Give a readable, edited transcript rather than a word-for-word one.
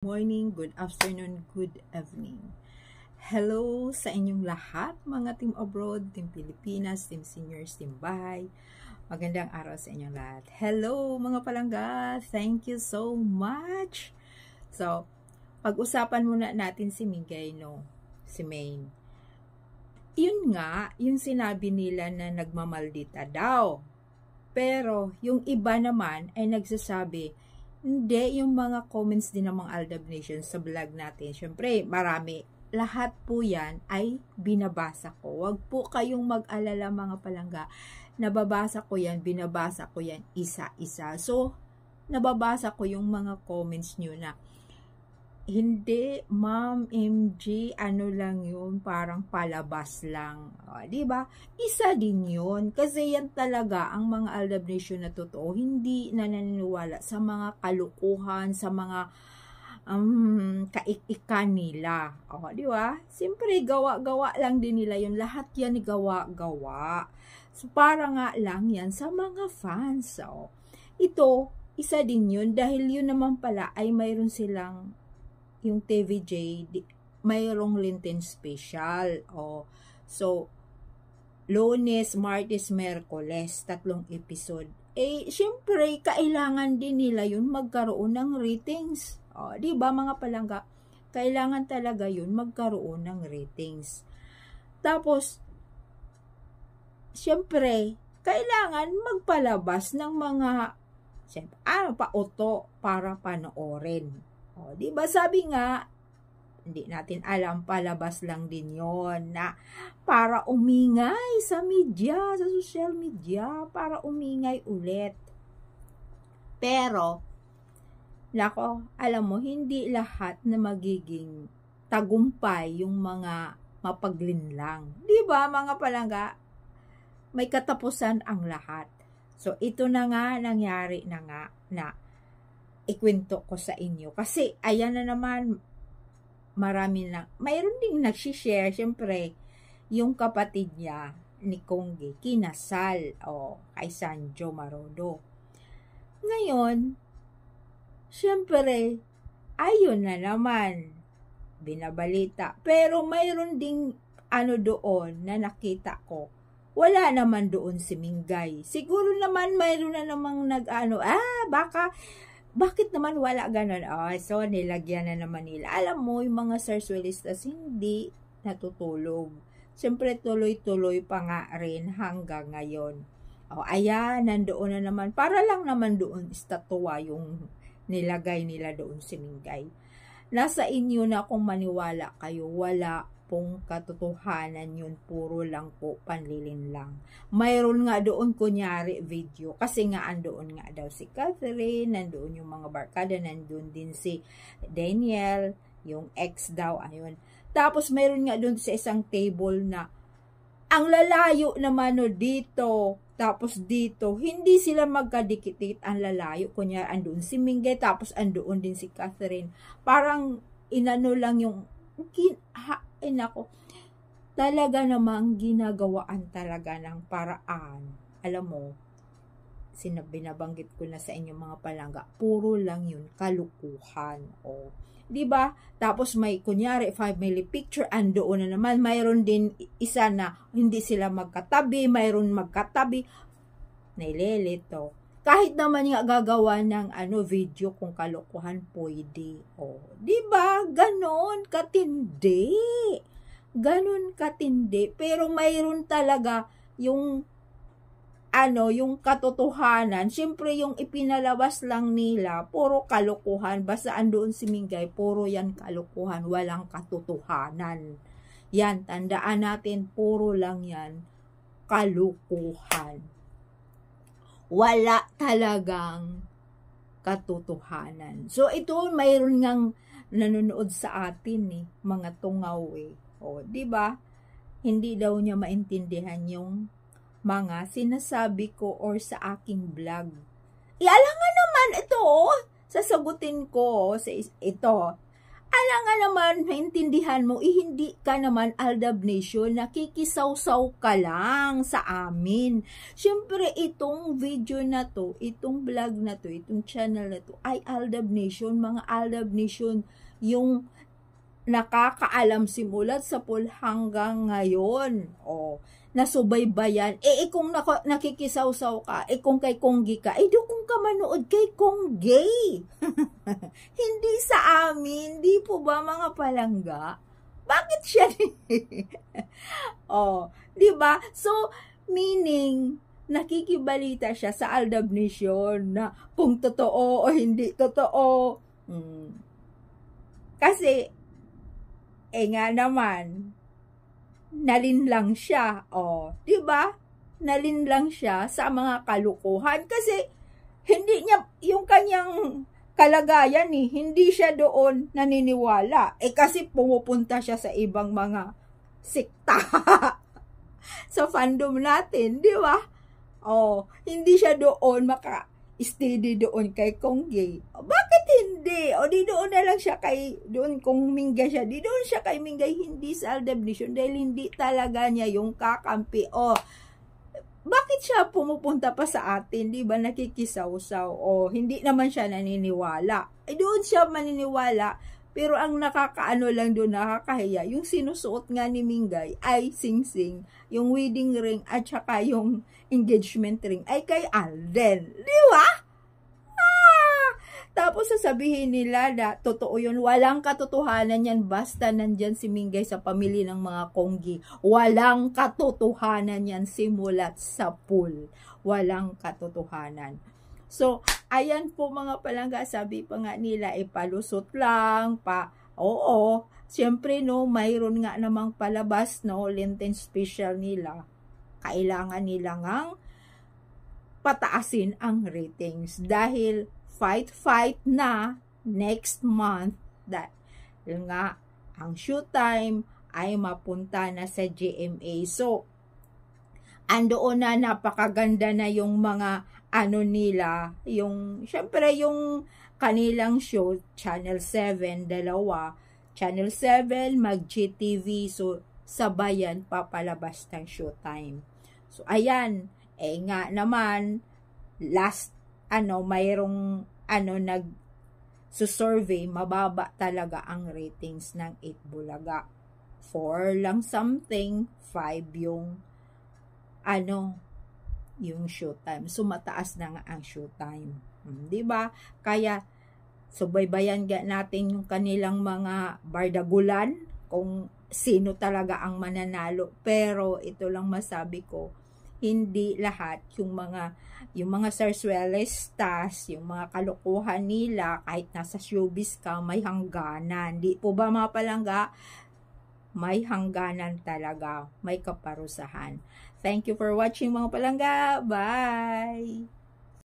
Morning, good afternoon, good evening. Hello sa inyong lahat, mga team abroad, team Pilipinas, team seniors, team bahay. Magandang araw sa inyong lahat. Hello mga palangga, thank you so much. So, pag-usapan muna natin si Migay, no? Si Maine. Yun nga, yung sinabi nila na nagmamaldita daw. Pero, yung iba naman ay nagsasabi, hindi, yung mga comments din ng mga Aldab Nation sa vlog natin. Siyempre, marami. Lahat po yan ay binabasa ko. Huwag po kayong mag-alala mga palangga. Nababasa ko yan, binabasa ko yan isa-isa. So, nababasa ko yung mga comments nyo na, hindi, Ma'am MG, ano lang yun, parang palabas lang. Diba? Isa din yun. Kasi yan talaga, ang mga Aldab Nation na totoo, hindi na naniniwala sa mga kalukuhan, sa mga kaikikan nila. Diba? Siyempre, gawa-gawa lang din nila yun. Lahat yan gawa-gawa. So, para nga lang yan sa mga fans. So, ito, isa din yun. Dahil yun naman pala ay mayroon silang yung TVJ, mayroong Lenten special. So, Lunes, Martes, Merkoles, 3 episode. Syempre, kailangan din nila yun magkaroon ng ratings. Di ba mga palangga? Kailangan talaga yun magkaroon ng ratings. Tapos, syempre, kailangan magpalabas ng mga pauto para panoorin. Di ba sabi nga, hindi natin alam, palabas lang din yon na para umingay sa media, sa social media, para umingay ulit. Pero, nako, alam mo, hindi lahat na magiging tagumpay yung mga mapaglinlang. Di ba mga palangga? May katapusan ang lahat. So, ito na nga, nangyari na nga na ikwento ko sa inyo. Kasi, ayan na naman, marami na, mayroon ding nagsishare, syempre, yung kapatid niya, ni Kongge, kinasal, kay Sanjo Marodo. Ngayon, syempre, ayun na naman, binabalita. Pero, mayroon ding, doon, na nakita ko, wala naman doon si Mingay. Siguro naman, mayroon na namang bakit naman wala ganon? So, nilagyan na naman nila. Alam mo, yung mga sarsuelistas hindi natutulog. Siyempre, tuloy-tuloy pa nga rin hanggang ngayon. Ayan, nandoon na naman. Para lang naman doon, estatwa yung nilagay nila doon si Mingay. Nasa inyo na kung maniwala kayo, wala pong katotohanan yun, puro lang po panlilin lang. Mayroon nga doon kunyari video, kasi nga andoon nga daw si Catherine, nandoon yung mga barkada, nandoon din si Daniel, yung ex daw, ayun. Tapos mayroon nga doon sa isang table na ang lalayo naman dito, tapos dito, hindi sila magkadikit-dikit, ang lalayo, kunyari andoon si Mingay, tapos andoon din si Catherine. Parang inano lang yung nako, talaga namang ginagawaan talaga ng paraan. Alam mo, binabanggit ko na sa inyo mga palangga, puro lang yun, kalukuhan. Diba? Tapos may, kunyari, family picture, andoon na naman, mayroon din isa na hindi sila magkatabi, mayroon magkatabi, naililito. Kahit naman nga gagawa ng video kung kalokohan, pwede. Diba? Ganon katindi. Ganon katindi. Pero mayroon talaga yung yung katotohanan. Siyempre yung ipinalabas lang nila, puro kalokohan. Basta andoon si Mingay, puro yan kalokohan. Walang katotohanan. Yan, tandaan natin, puro lang yan kalokohan. Wala talagang katotohanan. So, ito, mayroon ngang nanonood sa atin, mga tungaw, diba? Hindi daw niya maintindihan yung mga sinasabi ko or sa aking vlog. Alam nga naman, ito, sasagutin ko sa ito. Alam nga naman, naintindihan mo, hindi ka naman Aldab Nation, nakikisawsaw ka lang sa amin. Siyempre, itong video na to, itong vlog na to, itong channel na to, ay Aldab Nation, mga Aldab Nation, yung nakakaalam simulat sa pool hanggang ngayon. Nasubaybayan. Kung nakikisawsaw ka, kung kay Konggi ka, kung ka manood kay Konggi. Hindi sa amin. Di po ba mga palangga? Bakit siya? Di ba? So, meaning, nakikibalita siya sa Aldab Nation na kung totoo o hindi totoo. Kasi, nga naman, nalinlang siya. Di ba? Nalinlang siya sa mga kalukuhan kasi hindi niya yung kanyang kalagayan hindi siya doon naniniwala. Kasi pumupunta siya sa ibang mga sikta sa fandom natin, di ba? Hindi siya doon steady doon kay Konggi. Bakit hindi? Di doon na lang siya doon kung Mingay siya, di doon siya kay Mingay, hindi sa Aldab Nation dahil hindi talaga niya yung kakampi. Bakit siya pumupunta pa sa atin? Di ba nakikisawsaw? Hindi naman siya naniniwala. Doon siya maniniwala, pero ang nakakaano lang doon, nakakahiya, yung sinusuot nga ni Mingay ay sing-sing, yung wedding ring at saka yung engagement ring ay kay Alden. Di ba? Tapos sasabihin nila na totoo yun. Walang katotohanan yan basta nandyan si Mingay sa pamilya ng mga Konggi. Walang katotohanan yan simulat sa pool. Walang katotohanan. So, ayan po mga palangga, sabi pa nga nila, palusot lang, siyempre mayroon nga namang palabas, Lenten special nila. Kailangan nila ngang pataasin ang ratings dahil fight na next month dahil nga ang Showtime ay mapunta na sa GMA. So, andoon na, napakaganda na yung mga nila, syempre yung kanilang show, Channel 7, dalawa, Channel 7, mag-GTV, so sabayan papalabas ng Showtime. So, ayan, nga naman, last, mayroong, nag-survey, mababa talaga ang ratings ng 8 Bulaga. 4 lang something, 5 yung, yung Showtime. So, mataas na nga ang Showtime. Diba? Kaya, subaybayan natin yung kanilang mga bardagulan, kung sino talaga ang mananalo. Pero, ito lang masabi ko, hindi lahat yung mga sarsuelistas, yung mga kalokohan nila, kahit nasa showbiz ka, may hangganan. Di po ba mga palangga? May hangganan talaga, may kaparusahan. Thank you for watching mga palangga. Bye!